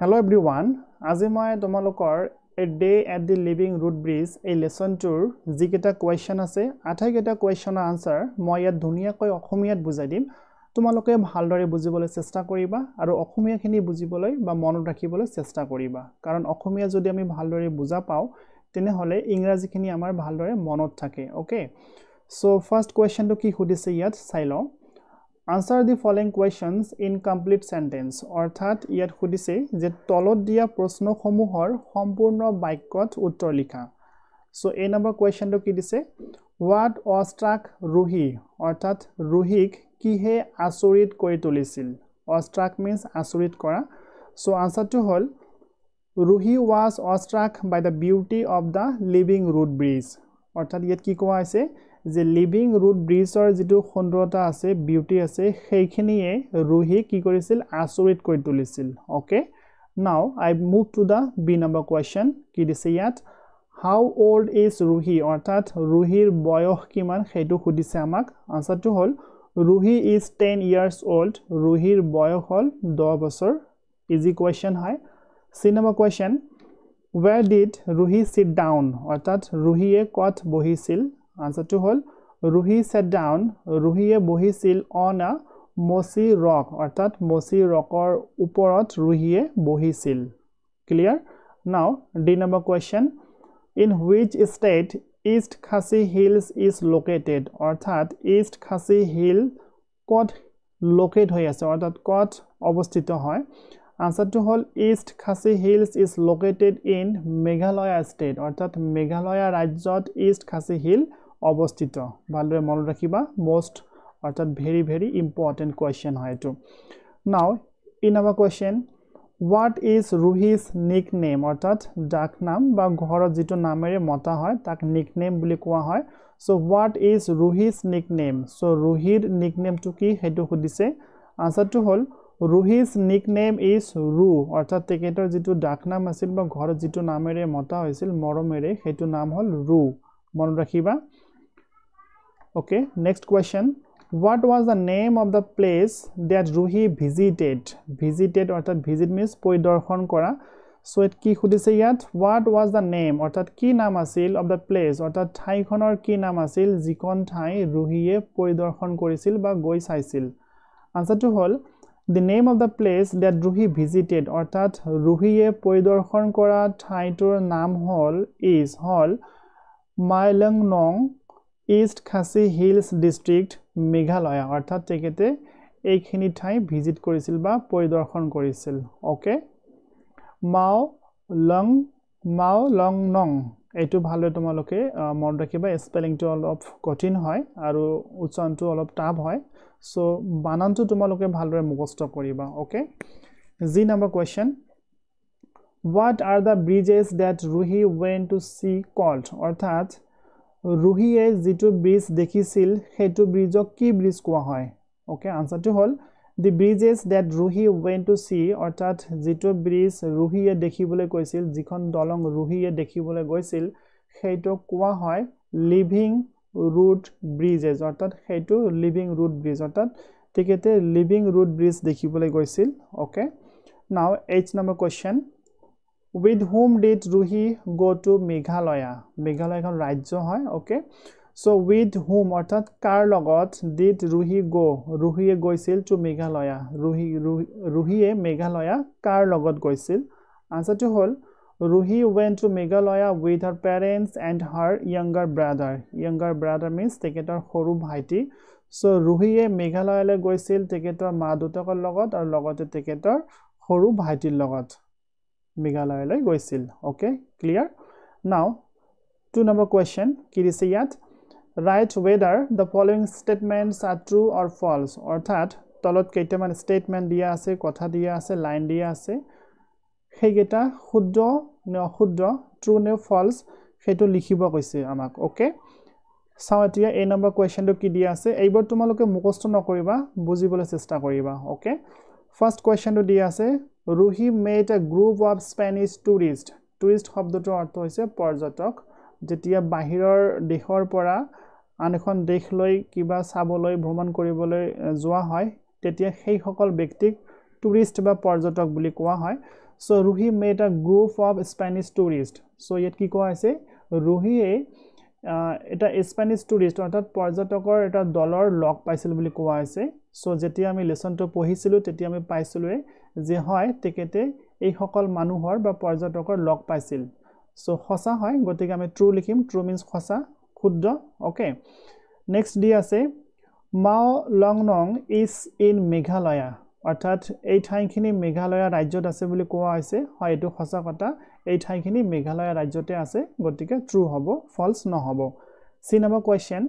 Hello everyone, আজি মই তোমালোকৰ A Day at the Living Root Bridge এই লেসনটোৰ যিকেইটা কোৱেশ্চন আছে আটাইকেইটা কোৱেশ্চনৰ আনসাৰ মই ইয়াত ধুনীয়াকৈ অসমীয়াত বুজাই দিম তোমালোকে ভালদৰে বুজিবলৈ চেষ্টা কৰিবা আৰু অসমীয়াখিনি বুজিবলৈ বা মনত ৰাখিবলৈ চেষ্টা কৰিবা কাৰণ অসমীয়া যদি আমি ভালদৰে বুজা পাও তেনেহলে ইংৰাজীখিনি আমাৰ ভালদৰে মনত থাকে ওকে সো ফাৰ্স্ট কোৱেশ্চনটো কি সুধিছে ইয়াত চাই লও Answer the following questions in complete sentence. অর্থাৎ ইয়াত সুধিছে যে তলত দিয়া প্ৰশ্নসমূহৰ সম্পূৰ্ণ বাক্যত উত্তৰ লিখা। So a number question to কি দিছে What awestruck Ruhi অর্থাৎ Ruhik কিহে আচৰিত কৰি তুলিছিল Awestruck means আচৰিত কৰা So answer to hall Ruhi was awestruck by the beauty of the living root bridge অর্থাৎ ইয়াত কি কোৱা আছে যে লিভিং ৰুট ব্ৰিজৰ যেটো সুন্দৰতা আছে বিউটি আছে সেইখিনিয়ে ৰুহি কি কৰিছিল আচৰিত কৰি তুলিছিল okay now I move to the B number question কি দিছে ইয়াত হাউ ওল্ড ইজ ৰুহি অৰ্থাৎ ৰুহিৰ বয়স কিমান হেতু সুধিছে আমাক আনসাৰটো হল ৰুহি ইজ 10 ইয়াৰ্স ওল্ড ৰুহিৰ বয়স হল 10 বছৰ ইজি কোৱেশ্চন হয় C number question where did Ruhi sit down অৰ্থাৎ ৰুহিয়ে কত বহিছিল Answer to hol Ruhi sat down Ruhiye bohisil on a mossy rock অর্থাৎ mossy rockor uporot Ruhiye bohisil clear now D number question in which state East Khasi Hills is located অর্থাৎ East Khasi Hill কত locate হৈ আছে অর্থাৎ কত অবস্থিত হয় Answer to hol East Khasi Hills is located in Meghalaya state অর্থাৎ মেঘালয়া ৰাজ্যত East Khasi Hill অবস্থিত ভালদৰে মনত ৰাখিবা most অৰ্থাৎ very important question হয় এটো now in our question what is Ruhi's nickname অৰ্থাৎ ডাক নাম বা ঘৰত যেটো নামেৰে মতা হয় তাক nickname বুলি কোৱা হয় so what is Ruhi's nickname so Ruhir nickname to কি হেতু সুধিছে answer to hall Ruhi's nickname is Ru অৰ্থাৎ তেখেতৰ যেটো ডাক নাম আছিল বা ঘৰত যেটো নামেৰে মতা হৈছিল মৰমেৰে হেতু নাম হল Ru মনত ৰাখিবা Okay, next question. What was the name of the place that Ruhi visited? Visited অর্থাৎ visit means পৰিদৰ্শন কৰা So it কি সুধিছে ইয়াত What was the name অৰ্থাৎ কি নাম আছিল of the place অৰ্থাৎ ঠাইখনৰ কি নাম আছিল যিখন ঠাই ৰুহিয়ে পৰিদৰ্শন কৰিছিল বা গৈ চাইছিল Answer to hall The name of the place that Ruhi visited অৰ্থাৎ ৰুহিয়ে পৰিদৰ্শন কৰা ঠাইটোৰ নাম হল Mailongnong East Khasi Hills District Meghalaya অৰ্থাৎ তেখেতে এইখিনি ঠাই ভিজিট কৰিছিল বা পৰিদৰ্শন কৰিছিল ওকে Maolongnong এটো ভালদৰে তোমালোকে মনত ৰাখিবা স্পেলিংটো অলপ কঠিন হয় আৰু উচ্চাৰণটো অলপ টাফ হয় সো বানানটো তোমালোকে ভালদৰে মুখস্থ কৰিবা okay G number question What are the bridges that Ruhi went to see called অৰ্থাৎ Ruhiye যেটো ব্ৰিজ দেখিছিল হেতু ব্ৰিজক কি ব্ৰিজ কোৱা হয় ওকে আনসাৰটো হল the bridges that Ruhi went to see অৰ্থাৎ যেটো ব্ৰিজ Ruhiye দেখিবলৈ গৈছিল যিখন দলং Ruhiye দেখিবলৈ গৈছিল হেতু কোৱা হয় living root bridges অৰ্থাৎ হেতু living root bridge অৰ্থাৎ তেখেতে living root bridge দেখিবলৈ গৈছিল okay now H number question With whom did Ruhi go to Meghalaya? Meghalaya এখন ৰাজ্য হয় okay so with whom অৰ্থাৎ কাৰ লগত did Ruhi go Ruhiye গৈছিল to Meghalaya Ruhiye Meghalaya কাৰ লগত গৈছিল answer to hall Ruhi went to Meghalaya with her parents and her younger brother means তেখেতৰ সৰু ভাইটি so Ruhiye Meghalaya লৈ গৈছিল তেখেতৰ মা দুটাকৰ লগত আৰু লগতে তেখেতৰ সৰু ভাইটিৰ লগত Meghalaya লৈ গৈছিল okay clear now two number question কি দিছে ইয়াত write whether the following statements are true or false অৰ্থাৎ তলত কেইটামান স্টেটমেন্ট দিয়া আছে কথা দিয়া আছে লাইন দিয়া আছে হেগেটা শুদ্ধ নে অশুদ্ধ true নে false হেতু লিখিব কৈছে আমাক okay সামতিয়া এই নম্বৰ কোৱেশ্চনটো কি দিয়া আছে এইবোৰ তোমালোকে মুখস্থ নকৰিবা বুজিবলৈ চেষ্টা কৰিবা okay first question to দিয়া আছে Ruhi met a group of Spanish tourists. Tourist শব্দটোৰ অৰ্থ হৈছে পৰ্যটক যেতিয়া বাহিৰৰ দেশৰ পৰা আন এখন দেশলৈ কিবা চাবলৈ ভ্ৰমণ কৰিবলৈ যোৱা হয় তেতিয়া সেই সকল ব্যক্তিক টুৰিষ্ট বা পৰ্যটক বুলি কোৱা হয় so Ruhi made a group of Spanish tourist so ইয়াত কি কোৱা আছে ৰুহিয়ে এটা স্পেনিছ টুৰিষ্ট অৰ্থাৎ পৰ্যটকৰ এটা দলৰ লগ পাইছিল বুলি কোৱা আছে সো যেতিয়া আমি লেসনটো পঢ়িছিলো তেতিয়া আমি পাইছিলো যে হয় তেকেতে এই সকল মানুহৰ বা পৰ্যটকৰ লগ পাইছিল সো খসা হয় গতিকে আমি ট্ৰু লিখিম ট্ৰু মিন্স খসা শুদ্ধ ওকে নেক্সট দি আছে মাও লংনং ইজ ইন মেঘালয়া অৰ্থাৎ এই ঠাইখিনি মেঘালয়া ৰাজ্যত আছে বুলি কোৱা হৈছে হয় এটো খসা কথা এই ঠাইখিনি মেঘালয়া ৰাজ্যতে আছে গতিকে ট্ৰু হ'ব ফলস নহব C number question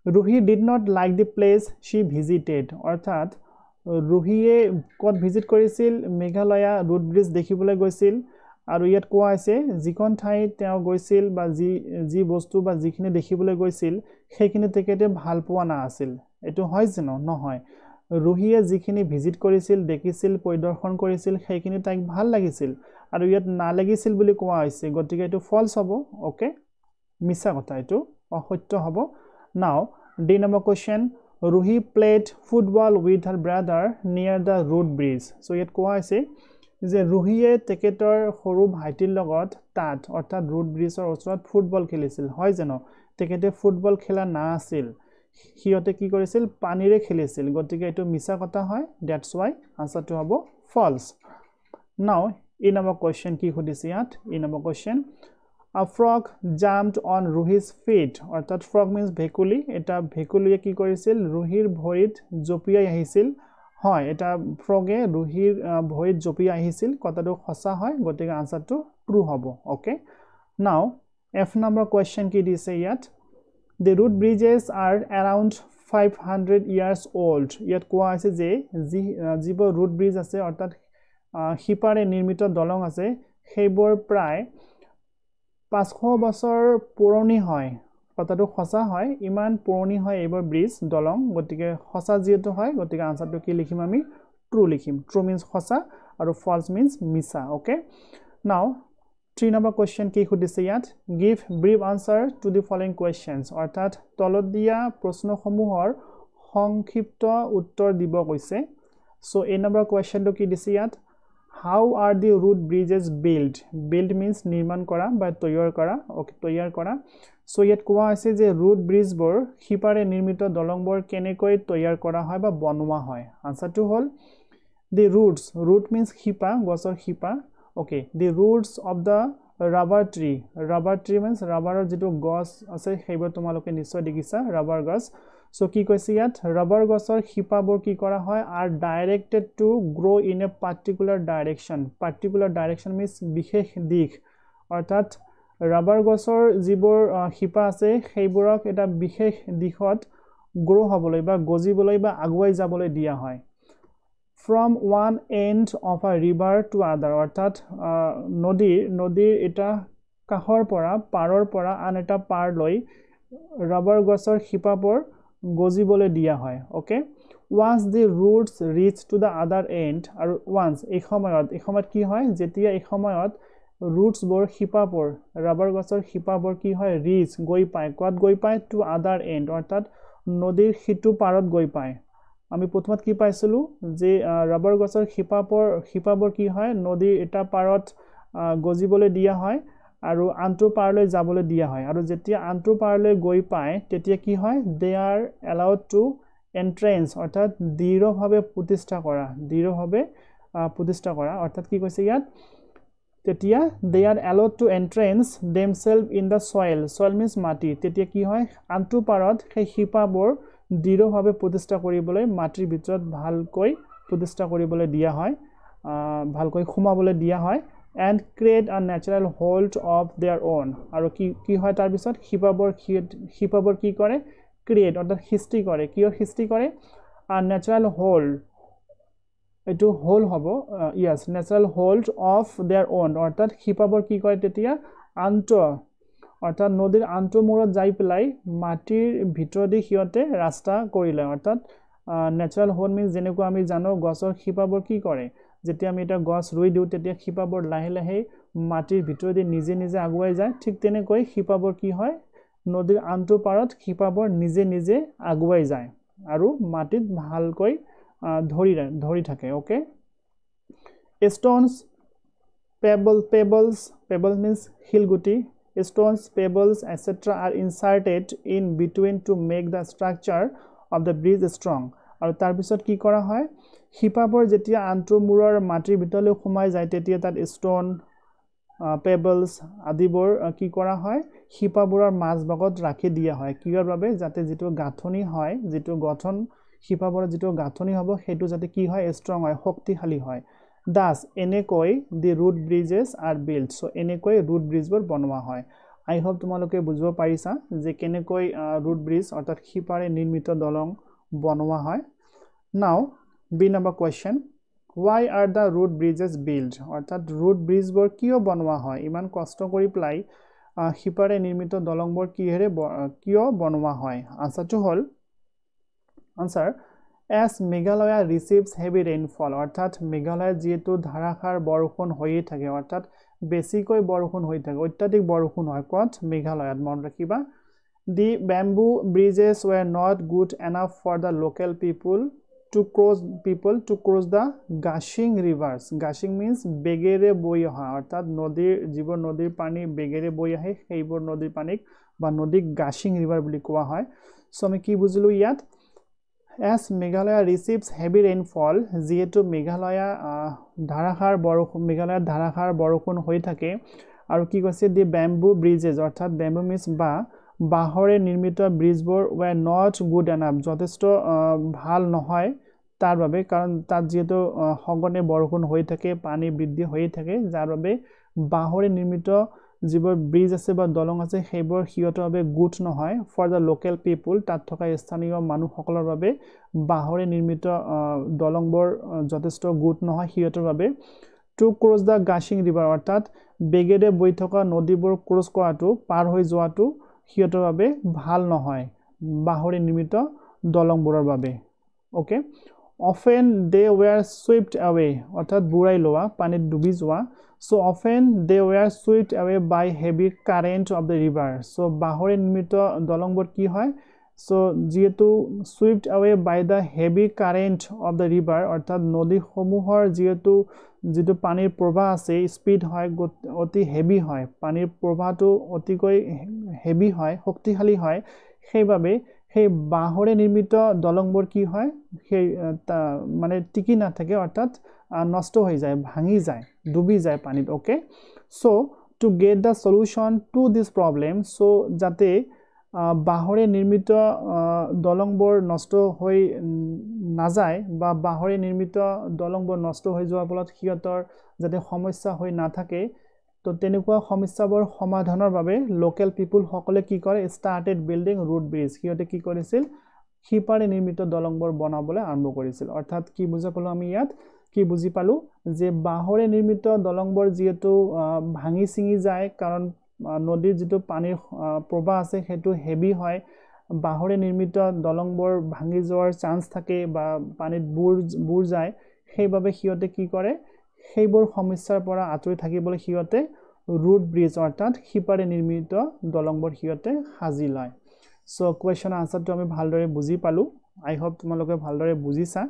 Ruhi did not like the place she visited অৰ্থাৎ ৰুহিয়ে কত ভিজিট কৰিছিল মেঘালয়া ৰুট ব্ৰিজ দেখিবলৈ গৈছিল আৰু ইয়াত কোৱা আছে যিখন ঠাই তেওঁ গৈছিল বা যি বস্তু বা যিখিনি দেখিবলৈ গৈছিল সেইখিনি তেকেতে ভাল পোৱা না আছিল এটো হয় জানো নহয় ৰুহিয়ে যিখিনি ভিজিট কৰিছিল দেখিছিল পৰিদৰ্শন কৰিছিল সেইখিনি তাইক ভাল লাগিছিল আৰু ইয়াত না লাগিছিল বুলি কোৱা হৈছে গতিকে এটো ফলস হ'ব ওকে মিছা কথা এটো অসত্য হ'ব Now, D number question, Ruhi played football with her brother near the road bridge. So, yet koa ase, je Ruhiye teketor horu bhaitir logot tat, orthat road bridge or osrat football khelisil. Hoy jano, tekete football khela na asil. Hiote ki korisil panire khelisil. Gotike eto misa kotha hoy. That's why answer to hobo false. Now, in our question ki hodise yat, in our question, A frog jumped on Ruhi's feet. অর্থাৎ frog means ভেকুলি এটা ভেকুলিয়ে কি কৰিছিল ৰুহিৰ ভৰিত জপিয়াই আহিছিল হয় এটা ফ্ৰগে ৰুহিৰ ভৰিত জপিয়াই আহিছিল কথাটো সঁচা হয় গতিকে আনসাৰটো ট্ৰু হ'ব ওকে নাও F number question কি দিছে ইয়াত The root bridges are around 500 years old ইয়াত কোৱা আছে যে যিবোৰ ৰুট ব্ৰিজ আছে অৰ্থাৎ হিপাৰে নিৰ্মিত দলং আছে সেইবোৰ প্ৰায় 500 বছৰ পুৰণি হয় কথাটো খসা হয় ইমান পুৰণি হয় এইবোৰ ব্ৰিজ দলং গতিকে খসা যেটো হয় গতিকে আনসাৰটো কি লিখিম আমি ট্ৰু লিখিম ট্ৰু মিন্স খসা আৰু ফলস মিন্স মিছা ওকে নাও 3 নম্বৰ কোৱেশ্চন কি খুদিছে ইয়াত give brief answer to the following questions অৰ্থাৎ তলত দিয়া প্ৰশ্নসমূহৰ সংক্ষিপ্ত উত্তৰ দিব কৈছে সো এই নম্বৰ কোৱেশ্চনটো কি দিছে ইয়াত How are the root bridges built? Build means নিৰ্মাণ কৰা বা তৈয়াৰ কৰা ওকে তৈয়াৰ কৰা সো ইয়াত কোৱা আছে যে root bridge বোৰ হিপাৰে নিৰ্মিত দলংবোৰ কেনেকৈ তৈয়াৰ কৰা হয় বা বনোৱা হয় আনসাৰটো হ'ল the roots root means হিপা গছৰ হিপা okay the roots of the rubber tree means rubber যেটো গছ আছে সেইবোৰ তোমালোকে নিশ্চয় দেখিছা rubber গছ So কি কৈছে ইয়াত rubber গছৰ হিপাবোৰ কি কৰা হয় are directed to grow in a particular direction means বিশেষ দিশ অৰ্থাৎ rubber গছৰ যিবোৰ হিপা আছে সেইবোৰক এটা বিশেষ দিশত গ্ৰো হ'বলৈ বা গজিবলৈ বা আগুৱাই যাবলৈ দিয়া হয় from one end of a river to other অৰ্থাৎ নদীৰ এটা কাহৰ পৰা পাৰৰ পৰা আন এটা পাৰ লৈ rubber গছৰ হিপাবোৰ গজিবলৈ দিয়া হয় okay once the roots reach to the other end আৰু once এই সময়ত কি হয় যেতিয়া এই সময়ত roots বোৰ হিপাবোৰ rubber গছৰ হিপাবোৰ কি হয় reach গৈ পায় কত গৈ পায় to other end অৰ্থাৎ নদীৰ হিটু পাৰত গৈ পায় আমি প্ৰথমত কি পাইছিলো যে rubber গছৰ হিপাবোৰ কি হয় নদীৰ এটা পাৰত গজিবলৈ দিয়া হয় আৰু আনটো পাৰলৈ যাবলৈ দিয়া হয় আৰু যেতিয়া আনটো পাৰলৈ গৈ পায় তেতিয়া কি হয় they are allowed to entrance অৰ্থাৎ দৃঢ়ভাৱে প্ৰতিষ্ঠা কৰা অৰ্থাৎ কি কৈছে ইয়াত তেতিয়া they are allowed to entrance themselves in the soil means মাটি তেতিয়া কি হয় আনটো পাৰত সেই হিপাবোৰ দৃঢ়ভাৱে প্ৰতিষ্ঠা কৰিবলৈ মাটিৰ ভিতৰত ভালকৈ প্ৰতিষ্ঠা কৰিবলৈ দিয়া হয় ভালকৈ খুমাবলৈ দিয়া হয় and create a natural hold of their own আৰু কি হয় তাৰ পিছত হিপাবোৰ কি কৰে create অৰ্থাৎ সৃষ্টি কৰে কিহৰ সৃষ্টি কৰে a natural hold এটো হোল হ'ব yes natural hold of their own অৰ্থাৎ হিপাবোৰ কি কৰে তেতিয়া আন্ত অৰ্থাৎ নদীৰ আন্ত মূৰত যাই পেলাই মাটিৰ ভিতৰদি হিয়তে ৰাস্তা কৰিলে অৰ্থাৎ natural hold means যেনেকৈ আমি জানো গছৰ হিপাবোৰ কি কৰে যেতিয়া আমি এটা গছ ৰুই দিও তেতিয়া হিপাবোৰ লাহে লাহে মাটিৰ ভিতৰদি নিজে আগুৱাই যায় ঠিক তেনেকৈ হিপাবোৰ কি হয় নদীৰ আনটো পাৰত হিপাবোৰ নিজে আগুৱাই যায় আৰু মাটিত ভালকৈ ধৰি থাকে okay stones, pebbles means hilguti, stones, pebbles, etc. are inserted in between to make the structure of the bridge strong. আৰু তাৰ পিছত কি কৰা হয় শিপাবোৰ যেতিয়া আন্তমূৰৰ মাটিৰ ভিতৰলৈ সোমাই যায় তেতিয়া তাত stone, pebbles আদিবোৰ কি কৰা হয় শিপাবোৰৰ মাজভাগত ৰাখি দিয়া হয় কিহৰ বাবে যাতে যেটো গাঁথনি হয় যেটো গঠন শিপাবোৰৰ যেটো গাঁথনি হ'ব হেতু যাতে কি হয় strong হয় শক্তিশালী হয় thus এনেকৈ the root bridges are built so এনেকৈ root bridgeবোৰ বনোৱা হয় I hope তোমালোকে বুজিব পাৰিছা যে কেনেকৈ root bridge অৰ্থাৎ শিপাৰে নিৰ্মিত দলং বনোৱা হয় now b number question why are the root bridges built অৰ্থাৎ root bridgeবোৰ কিয় বনোৱা হয় ইমান কষ্ট কৰি প্লাই শিপাৰে নিৰ্মিত দলংবোৰ কিয় বনোৱা হয় আনসাৰটো হল answer as Meghalaya receives heavy rainfall অৰ্থাৎ মেঘালয় যেহেতু ধাৰাসাৰ বৰষুণ হৈয়ে থাকে অৰ্থাৎ বেছিকৈ বৰষুণ হৈ থাকে অত্যাধিক বৰষুণ হয় কত মেঘালয়ত মন ৰাখিবা the bamboo bridges were not good enough for the local people to cross the gushing rivers gushing means বেগেৰে বৈ অহা অৰ্থাৎ নদীৰ জীৱ নদীৰ পানী বেগেৰে বৈ আহে সেইবোৰ নদীৰ পানীক বা নদীক gushing river বুলি কোৱা হয় সো আমি কি বুজিলো ইয়াত as Meghalaya receives heavy rainfall যেহেতু মেঘালয়া ধাৰাসাৰ বৰষুণ হৈ থাকে আৰু কি কৈছে the bamboo bridges অৰ্থাৎ bamboo means বাঁহৰে নিৰ্মিত ব্ৰিজবোৰ were not good enough যথেষ্ট ভাল নহয় তাৰ বাবে কাৰণ তাত যেহেতু সঘনে বৰষুণ হৈ থাকে পানী বৃদ্ধি হৈ থাকে যাৰ বাবে বাঁহৰে নিৰ্মিত যিবোৰ ব্ৰিজ আছে বা দলং আছে সেইবোৰ হিয়তৰ বাবে গুড নহয় ফৰ দা লোকেল পিপল তাত থকা স্থানীয় মানুহসকলৰ বাবে বাঁহৰে নিৰ্মিত দলংবোৰ যথেষ্ট গুড নহয় হিয়তৰ বাবে টু ক্ৰছ দা গাশিং ৰিভাৰ অৰ্থাৎ বেগেৰে বৈ থকা নদীবোৰ ক্ৰছ কৰাটো পাৰ হৈ যোৱাটো হিয়তৰ বাবে ভাল নহয় বাঁহৰে নিৰ্মিত দলংবোৰৰ বাবে okay often they were swept away অৰ্থাৎ বুৰাই লোৱা পানীত ডুবি যোৱা so often they were swept away by heavy current of the river so বাঁহৰে নিৰ্মিত দলংবোৰ কি হয় so যেহেতু swept away by the heavy current of the river অৰ্থাৎ নদীসমূহৰ যেটো পানীৰ প্ৰবাহ আছে স্পীড হয় অতি হেভি হয় পানীৰ প্ৰবাহটো অতিকৈ হেভি হয় শক্তিশালী হয় সেইভাবে সেই বাঁহৰে নিৰ্মিত দলংবোৰ কি হয় সেই মানে টিকি না থাকে অৰ্থাৎ নষ্ট হৈ যায় ভাঙি যায় ডুবি যায় পানীত okay so to get da solution to this problem so যাতে বাঁহৰে নিৰ্মিত দলংবোৰ নষ্ট হৈ নাযায় বা বাঁহৰে নিৰ্মিত দলংবোৰ নষ্ট হৈ যোৱাৰ ফলত হিয়তৰ যাতে সমস্যা হৈ নাথাকে তো তেনেকুৱা সমস্যাবোৰ সমাধানৰ বাবে লোকেল পিপল সকলে কি কৰে স্টাৰ্টেড বিল্ডিং ৰুট ব্ৰিজ হিয়তে কি কৰিছিল শিপাৰে নিৰ্মিত দলংবোৰ বনাবলৈ আৰম্ভ কৰিছিল অৰ্থাৎ কি বুজা পালো আমি ইয়াত কি বুজি পালো যে বাঁহৰে নিৰ্মিত দলংবোৰ যেটো ভাঙি চিঙি যায় কাৰণ নদীৰ যেটো পানীৰ প্ৰবাহ আছে হেতু হেভি হয় বাঁহৰে নিৰ্মিত দলংবোৰ ভাঙি যোৱাৰ চান্স থাকে বা পানীত বুৰ যায় সেইভাবে হিয়তে কি কৰে সেইবোৰ সমস্যাৰ পৰা আঁতৰি থাকিবলৈ হিয়তে ৰুট ব্ৰিজ অৰ্থাৎ শিপাৰে নিৰ্মিত দলংবোৰ হিয়তে সাজি লয় সো কোৱেশ্চন আনসাৰটো আমি ভালদৰে বুজি পালো আই হোপ তোমালোকে ভালদৰে বুজিছা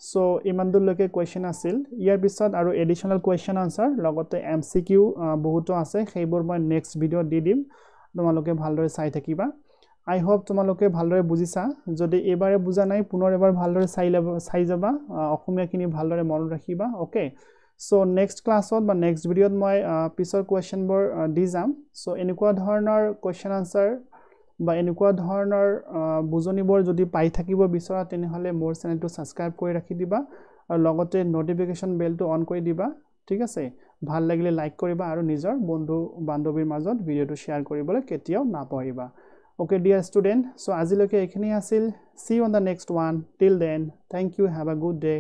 সো ইমানদলৈকে কোৱেশ্চন আছিল ইয়াৰ পিছত আৰু এডিশনাল কোৱেশ্চন আনসাৰ লগতে এমসিকিউ বহুতো আছে সেইবোৰ মই নেক্সট ভিডিঅ' দি দিম তোমালোকে ভালদৰে চাই থাকিবা আই হোপ তোমালোকে ভালদৰে বুজিছা যদি এবাৰে বুজা নাই পুনৰ এবাৰ ভালদৰে চাই যাবা অসমীয়াখিনি ভালদৰে মনত ৰাখিবা ওকে সো নেক্সট ক্লাছত বা নেক্সট ভিডিঅ'ত মই পিছৰ কোৱেশ্চনবোৰ দি যাম সো এনেকুৱা ধৰণৰ কোৱেশ্চন আনসাৰ বা এনেকুৱা ধৰণৰ বুজনিবোৰ যদি পাই থাকিব বিচৰা তেনেহলে মোৰ চেনেলটো সাবস্ক্ৰাইব কৰি ৰাখি দিবা আৰু লগতে নোটিফিকেশন বেলটো অন কৰি দিবা ঠিক আছে ভাল লাগিলে লাইক কৰিবা আৰু নিজৰ বন্ধু বান্ধৱীৰ মাজত ভিডিঅ'টো শেয়াৰ কৰিবলৈ কেতিয়াও নাপাহৰিবা Okay dear student, so আজিলৈকে এইখিনি আছিল see you on the next one till then thank you have a good day